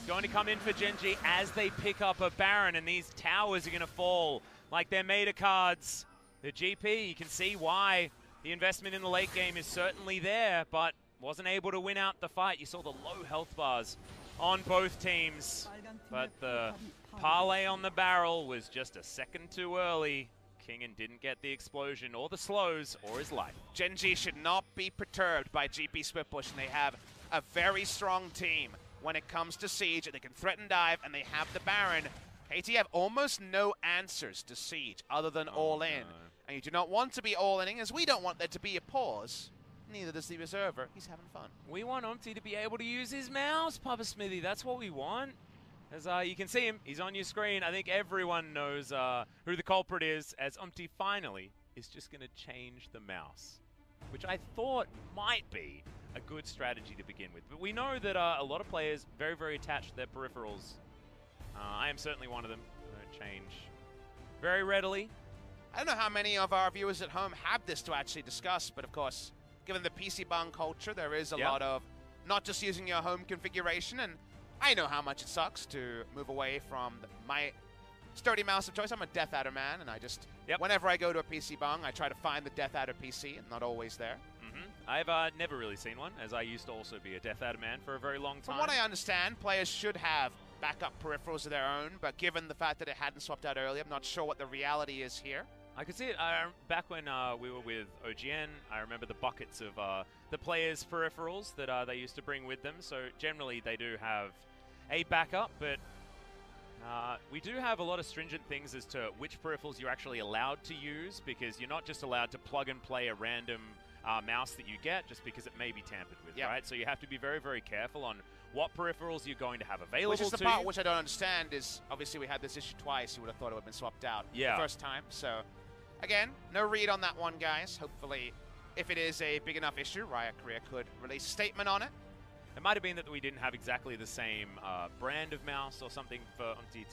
going to come in for Gen.G as they pick up a Baron, and these towers are going to fall like they're made of cards. The GP, you can see why the investment in the late game is certainly there, but wasn't able to win out the fight. You saw the low health bars on both teams, but the parlay on the barrel was just a second too early. Kingen didn't get the explosion or the slows or his life. Gen.G should not be perturbed by GP Swiftbush, and they have a very strong team when it comes to Siege. They can threaten dive, and they have the Baron. KT have almost no answers to Siege other than all in. And you do not want to be all-inning, as we don't want there to be a pause. Neither does the Observer. He's having fun. We want UmTi to be able to use his mouse, Papa Smithy. That's what we want. As you can see him, he's on your screen. I think everyone knows who the culprit is, as UmTi finally is just going to change the mouse, which I thought might be a good strategy to begin with. But we know that a lot of players very, very attached to their peripherals. I am certainly one of them. I don't change very readily. I don't know how many of our viewers at home have this to actually discuss, but of course, given the PC bang culture, there is a lot of not just using your home configuration, and I know how much it sucks to move away from my sturdy mouse of choice. I'm a Death Adder man, and I just, whenever I go to a PC bang, I try to find the Death Adder PC, and not always there. I've never really seen one, as I used to also be a Death Adder man for a very long time. From what I understand, players should have backup peripherals of their own, but given the fact that it hadn't swapped out earlier, I'm not sure what the reality is here. I could see it. Back when we were with OGN, I remember the buckets of the players' peripherals that they used to bring with them. So generally they do have a backup, but we do have a lot of stringent things as to which peripherals you're actually allowed to use, because you're not just allowed to plug and play a random mouse that you get just because it may be tampered with, right? So you have to be very, very careful on what peripherals you're going to have available to you. Which is the part which I don't understand is, obviously we had this issue twice. You would have thought it would have been swapped out the first time. So, again, no read on that one, guys. Hopefully, if it is a big enough issue, Riot Korea could release a statement on it. It might have been that we didn't have exactly the same brand of mouse or something for UmTi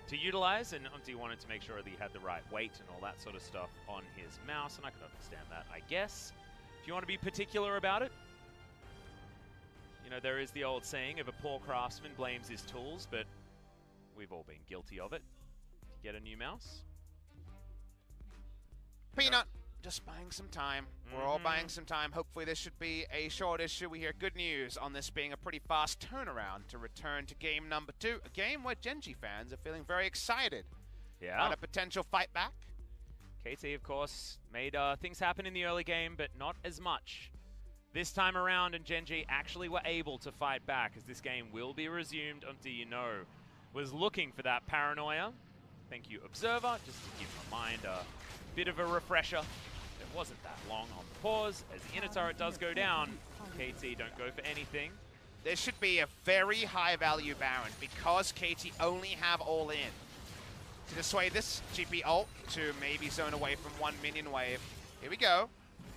to utilize, and UmTi wanted to make sure that he had the right weight and all that sort of stuff on his mouse, and I could understand that, I guess. If you want to be particular about it, you know, there is the old saying of a poor craftsman blames his tools, but we've all been guilty of it. If you get a new mouse. Peanut, just buying some time. We're all buying some time. Hopefully this should be a short issue. We hear good news on this being a pretty fast turnaround to return to game number 2. A game where Gen.G fans are feeling very excited on a potential fight back. KT, of course, made things happen in the early game, but not as much this time around, and Gen.G actually were able to fight back as this game will be resumed. UmTi, you know, was looking for that paranoia. Thank you, Observer, just to give my mind a bit of a refresher. It wasn't that long on the pause. As the inner turret does go down, KT don't go for anything. There should be a very high value Baron because KT only have all in to dissuade this GP ult to maybe zone away from one minion wave. Here we go.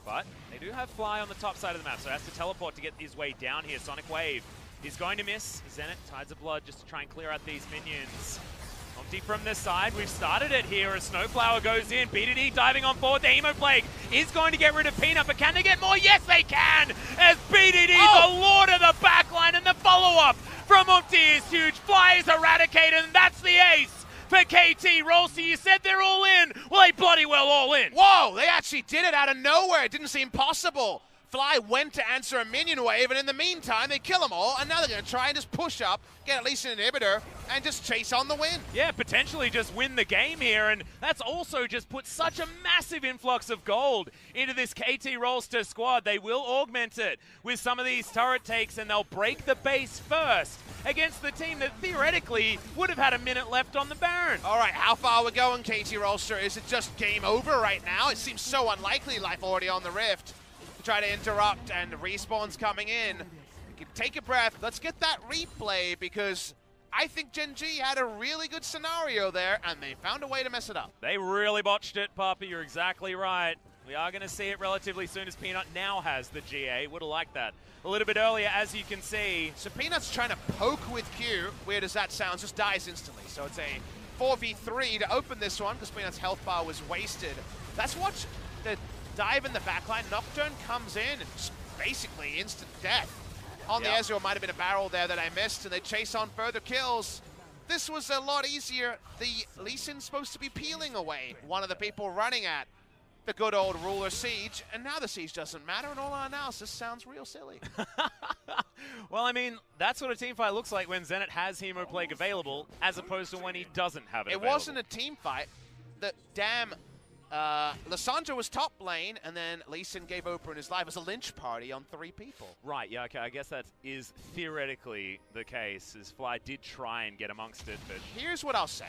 But they do have Fly on the top side of the map, so he has to teleport to get his way down here. Sonic Wave is going to miss. Zenit, Tides of Blood, just to try and clear out these minions. UmTi from this side, we've started it here as SnowFlower goes in. BDD diving on forward, the Emo Plague is going to get rid of Peanut, but can they get more? Yes, they can! As BDD, the lord of the backline, and the follow-up from UmTi is huge. Fly is eradicated, and that's the ace for KTRolster. You said they're all in. Well, they bloody well all in. Whoa, they actually did it out of nowhere. It didn't seem possible. Fly went to answer a minion wave, and in the meantime, they kill them all, and now they're going to try and just push up, get at least an inhibitor, and just chase on the win. Yeah, potentially just win the game here, and that's also just put such a massive influx of gold into this KTRolster squad. They will augment it with some of these turret takes, and they'll break the base first against the team that theoretically would have had a minute left on the Baron. All right, how far are we going, KTRolster? Is it just game over right now? It seems so unlikely, life already on the Rift. Try to interrupt, and respawn's coming in. You can take a breath. Let's get that replay, because I think Gen.G had a really good scenario there, and they found a way to mess it up. They really botched it, Puppy. You're exactly right. We are going to see it relatively soon, as Peanut now has the GA. Would have liked that a little bit earlier, as you can see. So Peanut's trying to poke with Q. Weird as that sounds, just dies instantly. So it's a 4v3 to open this one, because Peanut's health bar was wasted. Let's watch the dive in the backline. Nocturne comes in and just basically instant death. On the Ezreal, might have been a barrel there that I missed, and they chase on further kills. This was a lot easier. The Lee Sin's supposed to be peeling away one of the people running at the good old ruler siege, and now the siege doesn't matter, and all our analysis sounds real silly. Well, I mean, that's what a teamfight looks like when Zenit has Hemo Plague available, as opposed to when he doesn't have it available. It wasn't a team fight. The damn Lissandra was top lane, and then Lee Sin gave open his life as a lynch party on 3 people. Right, yeah, okay, I guess that is theoretically the case, as Fly did try and get amongst it, but... Here's what I'll say.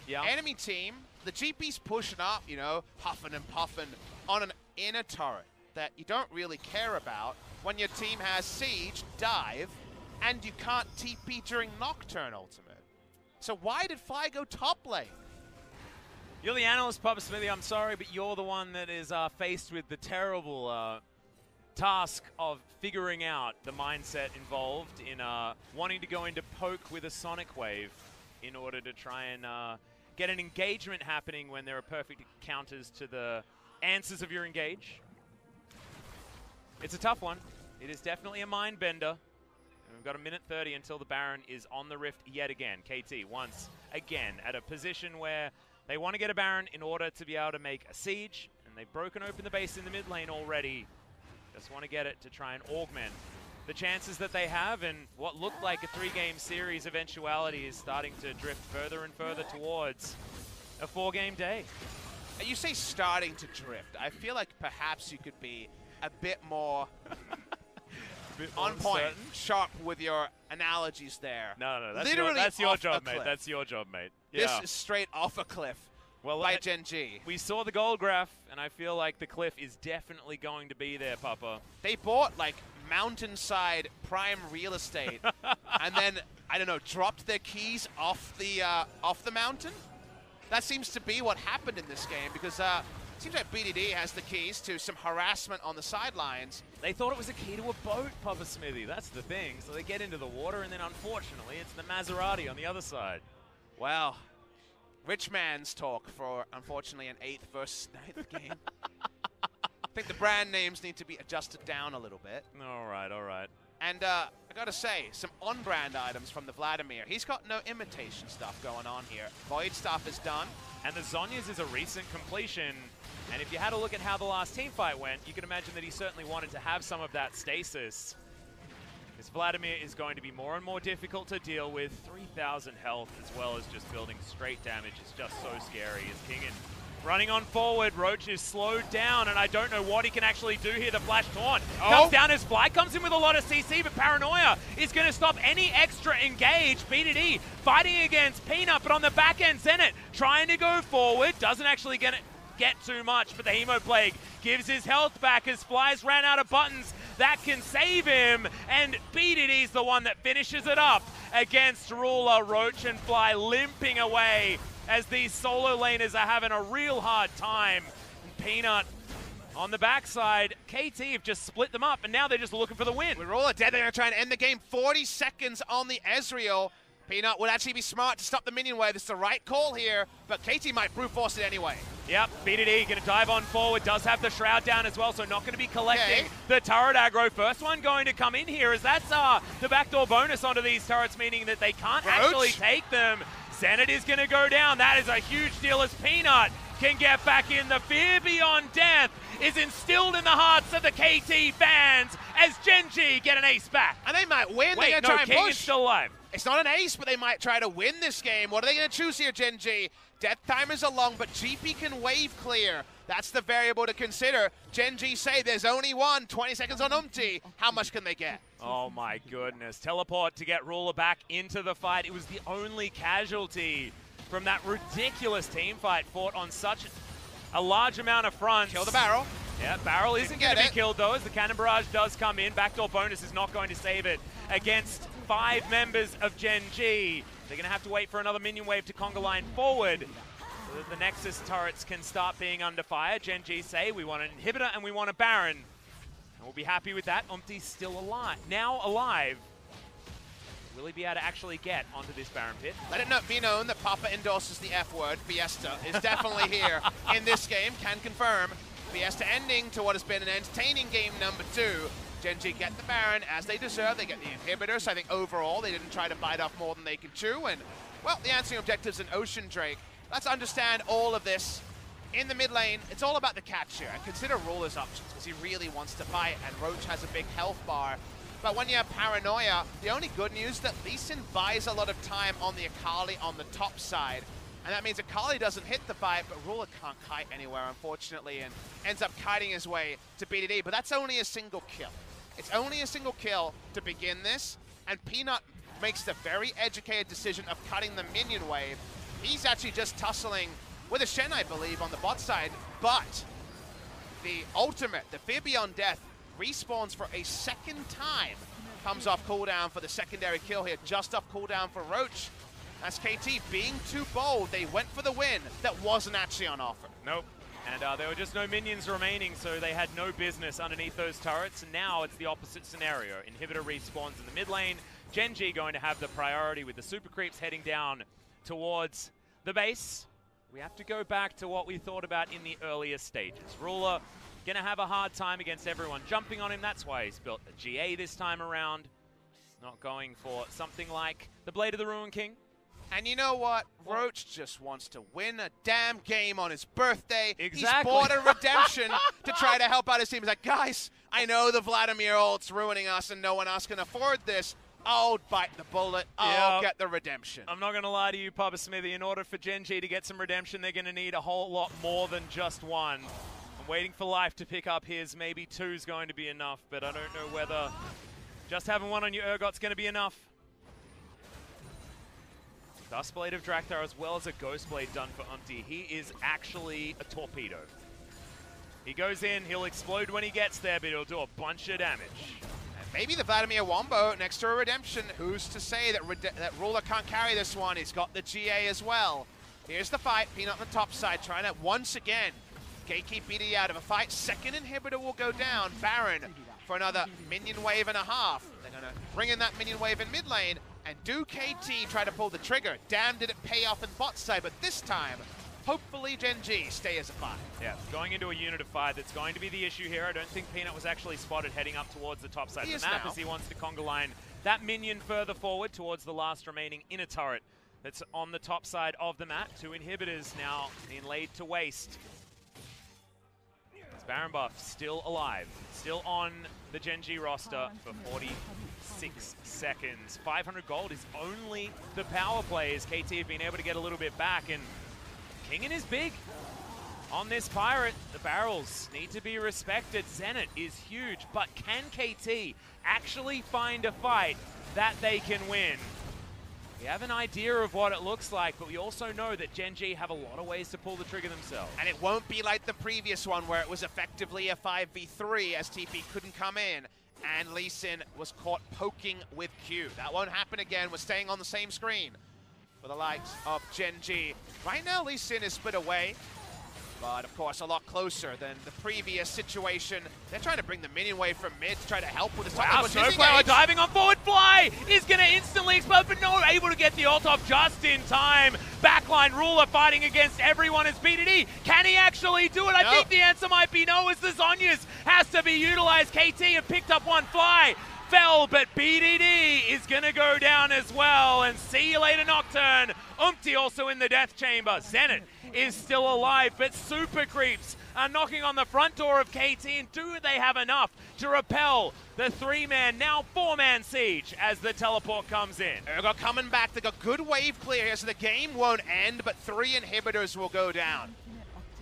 Yeah. Enemy team, the GP's pushing up, you know, huffing and puffing on an inner turret that you don't really care about when your team has Siege, Dive, and you can't TP during Nocturne Ultimate. So why did Fly go top lane? You're the analyst, Papa Smithy. I'm sorry, but you're the one that is faced with the terrible task of figuring out the mindset involved in wanting to go into poke with a Sonic Wave in order to try and get an engagement happening when there are perfect counters to the answers of your engage. It's a tough one. It is definitely a mind bender. And we've got 1:30 until the Baron is on the Rift yet again. KT once again at a position where they want to get a Baron in order to be able to make a siege, and they've broken open the base in the mid lane already. Just want to get it to try and augment the chances that they have, and what looked like a 3-game series eventuality is starting to drift further and further towards a 4-game day. You say starting to drift. I feel like perhaps you could be a bit more on point, sharp with your analogies there. No, that's your job, mate. That's your job, mate. Yeah. This is straight off a cliff by Gen.G. We saw the gold graph, and I feel like the cliff is definitely going to be there, Papa. They bought, like, mountainside prime real estate, and then, I don't know, dropped their keys off the mountain? That seems to be what happened in this game, because it seems like BDD has the keys to some harassment on the sidelines. They thought it was a key to a boat, Papa Smithy. That's the thing. So they get into the water, and then unfortunately, it's the Maserati on the other side. Well, Rich man's talk for, unfortunately, an 8th versus 9th game. I think the brand names need to be adjusted down a little bit. All right, all right. And I gotta say, some on-brand items from the Vladimir. He's got no imitation stuff going on here. Void stuff is done. And the Zhonya's is a recent completion. And if you had a look at how the last team fight went, you can imagine that he certainly wanted to have some of that stasis. Because Vladimir is going to be more and more difficult to deal with. 3,000 health as well as just building straight damage is just so scary as Kingen running on forward. Roach is slowed down, and I don't know what he can actually do here. The flash taunt comes down as Fly comes in with a lot of CC, but Paranoia is going to stop any extra engage. BDD fighting against Peanut, but on the back end, Zenit trying to go forward. Doesn't actually get too much, but the Hemo Plague gives his health back as Fly's ran out of buttons that can save him, and BDD's the one that finishes it up against Ruler. Roach and Fly limping away as these solo laners are having a real hard time. And Peanut on the backside, KT have just split them up, and now they're just looking for the win. With Ruler dead, they're going to try and end the game. 40 seconds on the Ezreal. Peanut would actually be smart to stop the minion wave. It's the right call here, but KT might brute force it anyway. Yep, BDD going to dive on forward, does have the Shroud down as well, so not going to be collecting the turret aggro. First one going to come in here, as that's the backdoor bonus onto these turrets, meaning that they can't actually take them. Zenit is going to go down. That is a huge deal as Peanut can get back in. The fear beyond death is instilled in the hearts of the KT fans as Gen.G get an ace back. And they might win. Wait, they're going to no, try and King push. is still alive. It's not an ace, but they might try to win this game. What are they going to choose here, Gen.G? Death timers are long, but GP can wave clear. That's the variable to consider. Gen.G say there's only one. 20 seconds on UmTi. How much can they get? Oh my goodness. Teleport to get Ruler back into the fight. It was the only casualty from that ridiculous team fight fought on such a large amount of fronts. Kill the barrel. Yeah, barrel isn't going to be killed though, as the cannon barrage does come in. Backdoor bonus is not going to save it against 5 members of Gen.G. They're going to have to wait for another minion wave to conga line forward so that the Nexus turrets can start being under fire. Gen.G say, we want an inhibitor and we want a Baron. And we'll be happy with that. UmTi's still alive. Now alive. Will he be able to actually get onto this Baron pit? Let it not be known that Papa endorses the F word. Fiesta is definitely here in this game. Can confirm. Fiesta ending to what has been an entertaining game number 2. Gen.G get the Baron as they deserve. They get the inhibitor, so I think overall they didn't try to bite off more than they can chew. And, well, the answering objectives in Ocean Drake. Let's understand all of this. In the mid lane, it's all about the catch here. And consider Ruler's options, because he really wants to fight, and Roach has a big health bar. But when you have Paranoia, the only good news is that Lee Sin buys a lot of time on the Akali on the top side. And that means Akali doesn't hit the fight, but Ruler can't kite anywhere, unfortunately, and ends up kiting his way to BDD. But that's only a single kill. It's only a single kill to begin this, and Peanut makes the very educated decision of cutting the minion wave. He's actually just tussling with a Shen, I believe, on the bot side, but the ultimate, the Fear Beyond Death, respawns for a second time. Comes off cooldown for the secondary kill here, just off cooldown for Roach. As KT being too bold, they went for the win that wasn't actually on offer. Nope. And there were just no minions remaining, so they had no business underneath those turrets. And now it's the opposite scenario. Inhibitor respawns in the mid lane. Gen.G going to have the priority with the super creeps heading down towards the base. We have to go back to what we thought about in the earlier stages. Ruler going to have a hard time against everyone jumping on him. That's why he's built a GA this time around. Not going for something like the Blade of the Ruin King. And you know what? Roach just wants to win a damn game on his birthday. Exactly. He's bought a redemption to try to help out his team. He's like, guys, I know the Vladimir ult's ruining us and no one else can afford this. I'll bite the bullet. I'll get the redemption. I'm not going to lie to you, Papa Smithy. In order for Gen.G to get some redemption, they're going to need a whole lot more than just one. I'm waiting for Life to pick up his. Maybe 2's going to be enough, but I don't know whether just having one on your Urgot's going to be enough. Duskblade of Drakthar as well as a Ghostblade done for UmTi. He is actually a torpedo. He goes in, he'll explode when he gets there, but he'll do a bunch of damage. And maybe the Vladimir Wombo next to a redemption. Who's to say that that Ruler can't carry this one? He's got the GA as well. Here's the fight. Peanut on the top side trying to once again gatekeep BD out of a fight. Second inhibitor will go down. Baron for another minion wave and a half. They're going to bring in that minion wave in mid lane. And do KT try to pull the trigger? Damn, did it pay off in bot side, but this time, hopefully Gen.G stay as a 5. Yeah, going into a unit of 5, that's going to be the issue here. I don't think Peanut was actually spotted heading up towards the top side of the map as he wants to conga line that minion further forward towards the last remaining inner turret that's on the top side of the map. 2 inhibitors now being laid to waste. Baron Buff still alive, still on the Gen.G roster for 46 seconds. 500 gold is only the power play as KT have been able to get a little bit back, and Kingen is big on this Pirate. The barrels need to be respected. Zenit is huge, but can KT actually find a fight that they can win? We have an idea of what it looks like, but we also know that Gen.G have a lot of ways to pull the trigger themselves. And it won't be like the previous one where it was effectively a 5v3 as TP couldn't come in and Lee Sin was caught poking with Q. That won't happen again. We're staying on the same screen for the likes of Gen.G. Right now, Lee Sin is split away, but of course a lot closer than the previous situation. They're trying to bring the minion wave from mid to try to help with this. Wow, SnowFlower diving on forward fly is going to instantly explode, but no, able to get the ult off just in time. Backline Ruler fighting against everyone as BDD. Can he actually do it? I think the answer might be no, as the Zhonya's has to be utilized. KT have picked up one fly. Fell, but BDD is going to go down as well. And see you later, Nocturne. UmTi also in the death chamber. Zenit is still alive, but super creeps are knocking on the front door of KT. And do they have enough to repel the 3-man, now 4-man siege as the teleport comes in? Urgot coming back. They got good wave clear here, so the game won't end, but 3 inhibitors will go down.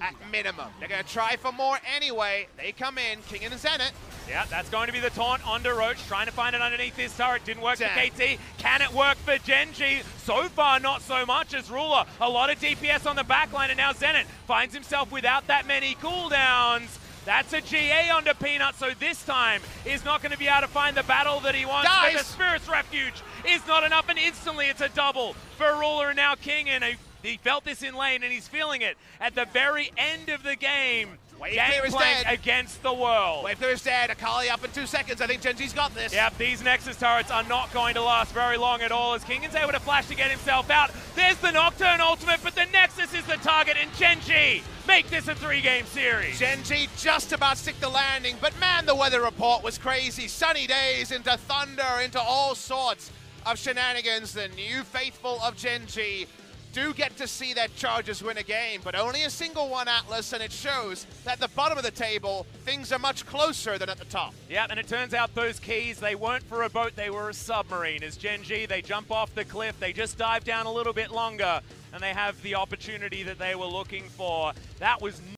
At minimum. They're going to try for more anyway. They come in, Kingen and Zenit. Yeah, that's going to be the taunt onto Roach, trying to find it underneath this turret. Didn't work for KT. Can it work for Gen.G? So far, not so much as Ruler. A lot of DPS on the backline, and now Zenit finds himself without that many cooldowns. That's a GA onto Peanut, so this time is not going to be able to find the battle that he wants. But the Spirit's Refuge is not enough, and instantly it's a double for Ruler and now Kingen. He felt this in lane, and he's feeling it at the very end of the game. Gangplank against the world. Wave clear is dead. Akali up in 2 seconds. I think Gen.G's got this. Yep, these Nexus turrets are not going to last very long at all as Kingen's able to flash to get himself out. There's the Nocturne ultimate, but the Nexus is the target, and Gen.G make this a 3-game series. Gen.G just about stick the landing, but man, the weather report was crazy. Sunny days into thunder, into all sorts of shenanigans. The new faithful of Gen.G do get to see their Chargers win a game, but only a single one, Atlas, and it shows that at the bottom of the table, things are much closer than at the top. Yep, and it turns out those keys, they weren't for a boat, they were a submarine. As Gen.G, they jump off the cliff, they just dive down a little bit longer, and they have the opportunity that they were looking for. That was